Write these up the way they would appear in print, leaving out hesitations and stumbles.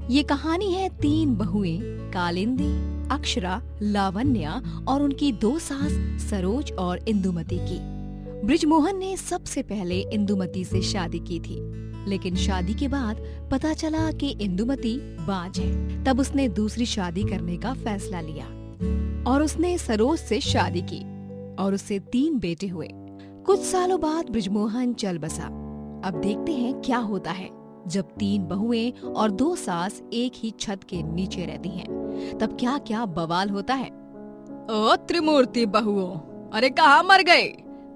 ये कहानी है 3 बहुएं कालिंदी, अक्षरा, लावण्या और उनकी 2 सास सरोज और इंदुमती की। बृजमोहन ने सबसे पहले इंदुमती से शादी की थी, लेकिन शादी के बाद पता चला कि इंदुमती बाज है। तब उसने दूसरी शादी करने का फैसला लिया और उसने सरोज से शादी की और उससे 3 बेटे हुए। कुछ सालों बाद बृजमोहन चल बसा। अब देखते हैं क्या होता है जब 3 बहुएं और 2 सास एक ही छत के नीचे रहती हैं। तब क्या क्या बवाल होता है। ओ त्रिमूर्ति बहुओं, अरे कहाँ मर गए?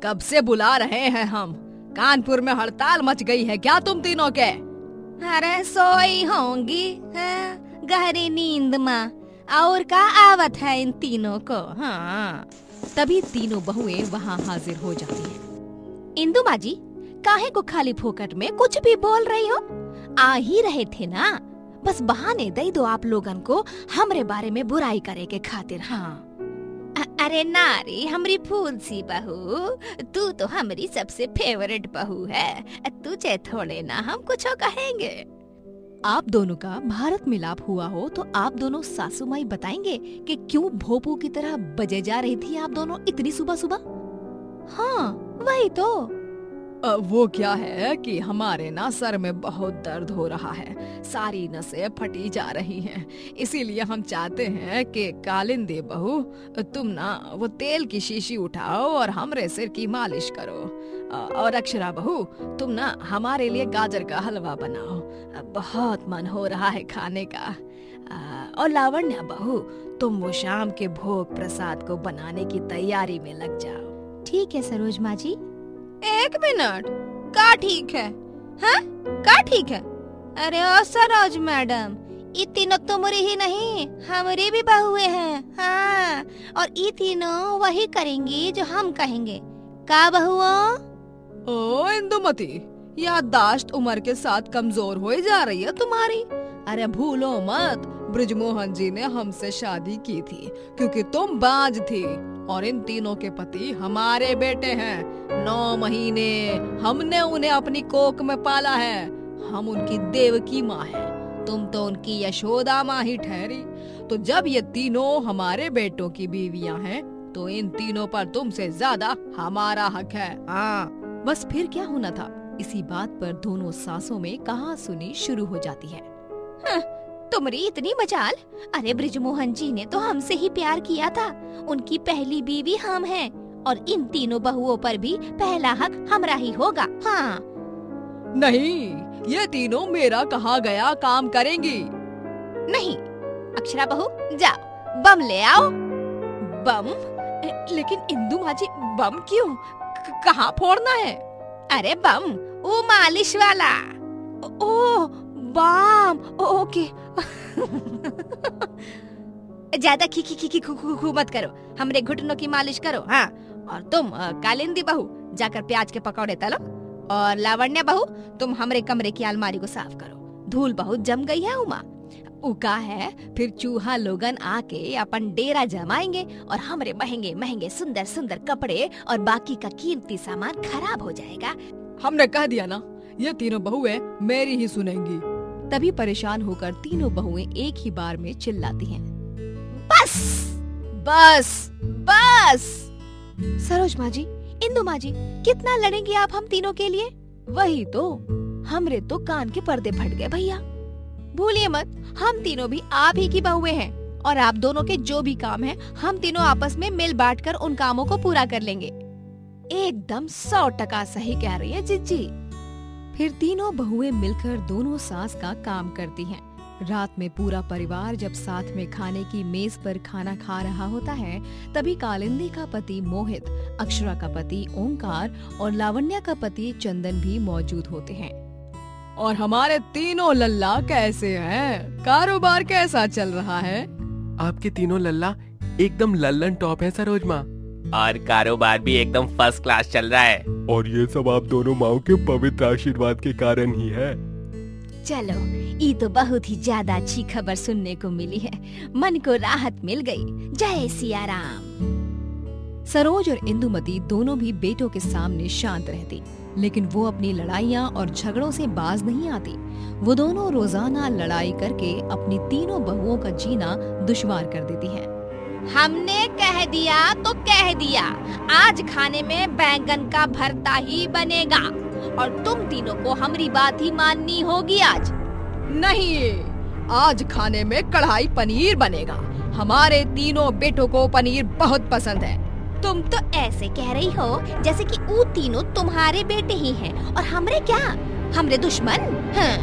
कब से बुला रहे हैं हम। कानपुर में हड़ताल मच गई है क्या तुम तीनों के? अरे सोई होंगी गहरी नींद में, और का आवत है इन तीनों को। हाँ, तभी तीनों बहुएं वहाँ हाजिर हो जाती हैं। इंदु माँ जी, काहे को खाली फोकट में कुछ भी बोल रही हो? आ ही रहे थे ना, बस बहाने दे दो आप लोगन को हमरे बारे में बुराई करे के खातिर। हाँ, अरे नारी हमरी फूल सी बहू, तू तो हमारी सबसे फेवरेट बहू है, तुझे थोड़े ना हम कुछ कहेंगे। आप दोनों का भारत मिलाप हुआ हो तो आप दोनों सासू माई बताएंगे कि क्यों भोपू की तरह बजे जा रही थी आप दोनों इतनी सुबह सुबह? हाँ, वही तो। वो क्या है कि हमारे ना सर में बहुत दर्द हो रहा है, सारी नसें फटी जा रही हैं। इसीलिए हम चाहते हैं कि कालिंदी बहू तुम ना वो तेल की शीशी उठाओ और हमरे सिर की मालिश करो, और अक्षरा बहू तुम ना हमारे लिए गाजर का हलवा बनाओ, बहुत मन हो रहा है खाने का। और लावण्या बहू तुम वो शाम के भोग प्रसाद को बनाने की तैयारी में लग जाओ। ठीक है सरोज माँ जी। 1 मिनट, का ठीक है? हाँ, का ठीक है? अरे ओ सरोज मैडम, ये तीनों तुम्हारी ही नहीं हमारी भी बहुएं हैं। हाँ, और ये तीनों वही करेंगी जो हम कहेंगे। का बहुओं? ओ इंदुमती, याददाश्त उम्र के साथ कमजोर हो जा रही है तुम्हारी। अरे भूलो मत, बृजमोहन जी ने हमसे शादी की थी क्योंकि तुम बाज थी, और इन तीनों के पति हमारे बेटे हैं। 9 महीने हमने उन्हें अपनी कोख में पाला है। हम उनकी देवकी माँ हैं, तुम तो उनकी यशोदा माँ ही ठहरी। तो जब ये तीनों हमारे बेटों की बीवियाँ हैं, तो इन तीनों पर तुमसे ज्यादा हमारा हक है। हाँ, बस फिर क्या होना था। इसी बात पर दोनों सासों में कहासुनी शुरू हो जाती है। तुम्हारी इतनी मजाल? अरे बृजमोहन जी ने तो हमसे ही प्यार किया था, उनकी पहली बीवी हम हैं, और इन तीनों बहुओं पर भी पहला हक हमरा ही होगा। हाँ, नहीं, ये तीनों मेरा कहा गया काम करेंगी। नहीं, अक्षरा बहू जाओ बम ले आओ। बम? लेकिन इंदु माँ जी, बम क्यों? कहाँ फोड़ना है? अरे बम, वो मालिश वाला। ओ बम, ओके। ज्यादा खी खी खी खी खू खू खू मत करो, हमरे घुटनों की मालिश करो। हाँ, और तुम कालिंदी बहू जाकर प्याज के पकौड़े तलो, और लावण्या बहू तुम हमरे कमरे की अलमारी को साफ करो, धूल बहुत जम गई है उमा। उका है, फिर चूहा लोगन आके अपन डेरा जमाएंगे और हमरे महंगे महंगे सुंदर सुंदर कपड़े और बाकी का कीमती सामान खराब हो जाएगा। हमने कह दिया ना, ये तीनों बहुएं मेरी ही सुनेंगी। तभी परेशान होकर तीनों बहुएं एक ही बार में चिल्लाती हैं। बस बस बस। सरोज माँ जी, इंदु माँ जी, कितना लड़ेंगी आप हम तीनों के लिए? वही तो, हमरे तो कान के पर्दे फट गए भैया। भूलिए मत, हम तीनों भी आप ही की बहुएं हैं, और आप दोनों के जो भी काम है हम तीनों आपस में मिल बांट कर उन कामों को पूरा कर लेंगे। एकदम 100% सही कह रही है जिज्जी। फिर तीनों बहुएं मिलकर दोनों सास का काम करती हैं। रात में पूरा परिवार जब साथ में खाने की मेज पर खाना खा रहा होता है, तभी कालिंदी का पति मोहित, अक्षरा का पति ओंकार और लावण्या का पति चंदन भी मौजूद होते हैं। और हमारे तीनों लल्ला कैसे हैं? कारोबार कैसा चल रहा है? आपके तीनों लल्ला एकदम लल्लन टॉप है सरोज माँ, और कारोबार भी एकदम फर्स्ट क्लास चल रहा है। और ये सब आप दोनों माओ के पवित्र आशीर्वाद के कारण ही है। चलो, ये तो बहुत ही ज्यादा अच्छी खबर सुनने को मिली है, मन को राहत मिल गई। जय सिया राम। सरोज और इंदुमती दोनों भी बेटों के सामने शांत रहती, लेकिन वो अपनी लड़ाइयाँ और झगड़ों से बाज नहीं आती। वो दोनों रोजाना लड़ाई करके अपनी तीनों बहुओं का जीना दुश्वार कर देती हैं। हमने कह दिया तो कह दिया, आज खाने में बैंगन का भरता ही बनेगा और तुम तीनों को हमारी बात ही माननी होगी आज। नहीं, आज खाने में कढ़ाई पनीर बनेगा। हमारे तीनों बेटों को पनीर बहुत पसंद है। तुम तो ऐसे कह रही हो जैसे कि वो तीनों तुम्हारे बेटे ही हैं और हमरे क्या, हमरे दुश्मन। हाँ,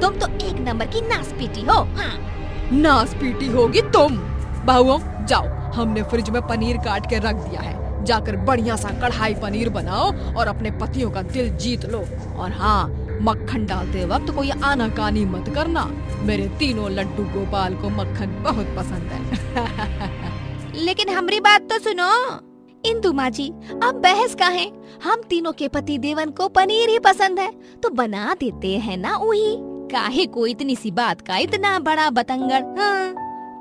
तुम तो एक नंबर की नासपीटी हो। हाँ। नासपीटी होगी तुम। बहुओं जाओ, हमने फ्रिज में पनीर काट के रख दिया है, जाकर बढ़िया सा कढ़ाई पनीर बनाओ और अपने पतियों का दिल जीत लो। और हाँ, मक्खन डालते वक्त कोई आनाकानी मत करना, मेरे तीनों लड्डू गोपाल को मक्खन बहुत पसंद है। लेकिन हमारी बात तो सुनो इंदु माँ जी, अब बहस काहे? हम तीनों के पति देवन को पनीर ही पसंद है तो बना देते हैं ना वही। काहे को इतनी सी बात का इतना बड़ा बतंगड़। हाँ।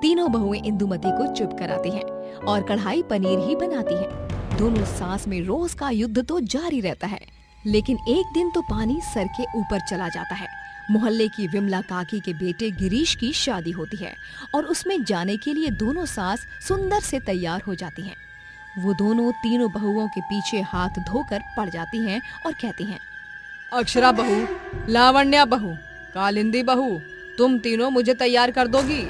तीनों बहुएं इंदुमती को चुप कराती हैं और कढ़ाई पनीर ही बनाती हैं। दोनों सास में रोज का युद्ध तो जारी रहता है, लेकिन एक दिन तो पानी सर के ऊपर चला जाता है। मोहल्ले की विमला काकी के बेटे गिरीश की शादी होती है और उसमें जाने के लिए दोनों सास सुंदर से तैयार हो जाती हैं। वो दोनों तीनों बहुओं के पीछे हाथ धोकर पड़ जाती हैं और कहती हैं, अक्षरा बहू, लावण्या बहू, कालिंदी बहू, तुम तीनों मुझे तैयार कर दोगी?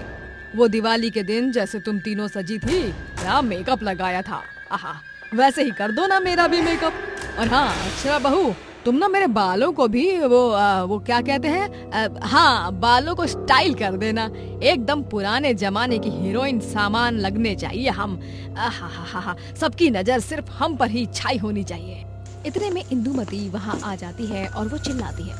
वो दिवाली के दिन जैसे तुम तीनों सजी थी, क्या मेकअप लगाया था, आहा, वैसे ही कर दो ना मेरा भी मेकअप। और हाँ अक्षरा बहू, तुम ना मेरे बालों को भी वो क्या कहते हैं, हाँ, बालों को स्टाइल कर देना, एकदम पुराने जमाने की हीरोइन सामान लगने चाहिए हम। आहा, सबकी नजर सिर्फ हम पर ही छाई होनी चाहिए। इतने में इंदुमती वहाँ आ जाती है और वो चिल्लाती है,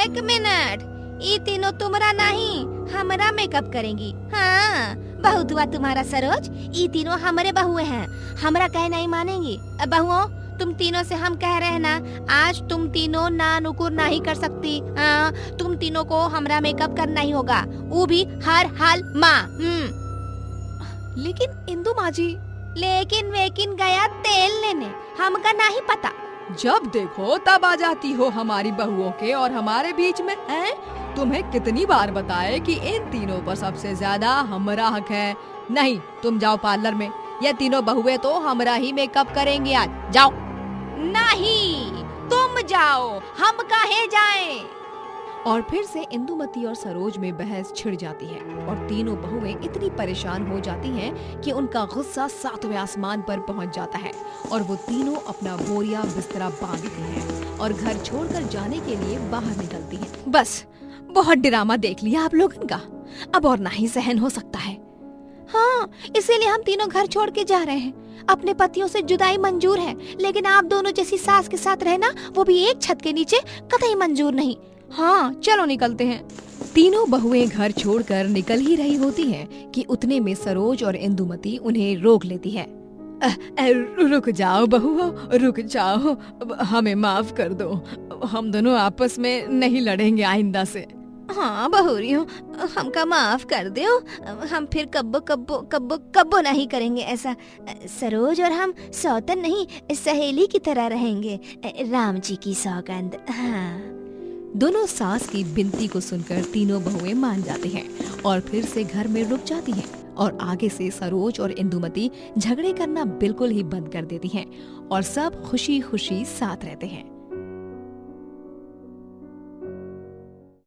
एक मिनट, ये तीनों तुम्हारा नहीं हमारा मेकअप करेंगी। हाँ, बहुत हुआ तुम्हारा सरोज, ये तीनों हमारे बहुए हैं, हमारा कह नहीं मानेंगी। बहुओं, तुम तीनों से हम कह रहे हैं ना, आज तुम तीनों ना नुकुर नहीं कर सकती। हाँ, तुम तीनों को हमारा मेकअप करना ही होगा, वो भी हर हाल माँ। लेकिन इंदु माँ जी, लेकिन वेकिन गया तेल लेने, हमका नहीं पता। जब देखो तब आ जाती हो हमारी बहुओं के और हमारे बीच में। हैं? तुम्हें कितनी बार बताए कि इन तीनों पर सबसे ज्यादा हमारा हक है। नहीं, तुम जाओ पार्लर में, ये तीनों बहुएं तो हमारा ही मेकअप करेंगे आज, जाओ। नहीं, तुम जाओ, हम काहे जाएं? और फिर से इंदुमती और सरोज में बहस छिड़ जाती है और तीनों बहुएं इतनी परेशान हो जाती हैं कि उनका गुस्सा 7वें आसमान पर पहुंच जाता है और वो तीनों अपना बोरिया बिस्तरा बांधती हैं और घर छोड़कर जाने के लिए बाहर निकलती हैं। बस, बहुत ड्रामा देख लिया आप लोगों का, अब और ना ही सहन हो सकता है। हाँ, इसीलिए हम तीनों घर छोड़ के जा रहे हैं। अपने पतियों से जुदाई मंजूर है, लेकिन आप दोनों जैसी सास के साथ रहना, वो भी एक छत के नीचे, कतई मंजूर नहीं। हाँ, चलो निकलते हैं। तीनों बहुएं घर छोड़कर निकल ही रही होती हैं कि उतने में सरोज और इंदुमती उन्हें रोक लेती है। रुक जाओ बहुओं, रुक जाओ, हमें माफ कर दो, हम दोनों आपस में नहीं लड़ेंगे आइंदा से। हाँ बहुरियों, हमका माफ कर दो, हम फिर कब्बो नहीं करेंगे ऐसा। सरोज और हम सौतन नहीं, सहेली की तरह रहेंगे, राम जी की सौगंध। हाँ। दोनों सास की विनती को सुनकर तीनों बहुएं मान जाते हैं और फिर से घर में रुक जाती हैं और आगे से सरोज और इंदुमती झगड़े करना बिल्कुल ही बंद कर देती हैं और सब खुशी खुशी साथ रहते हैं।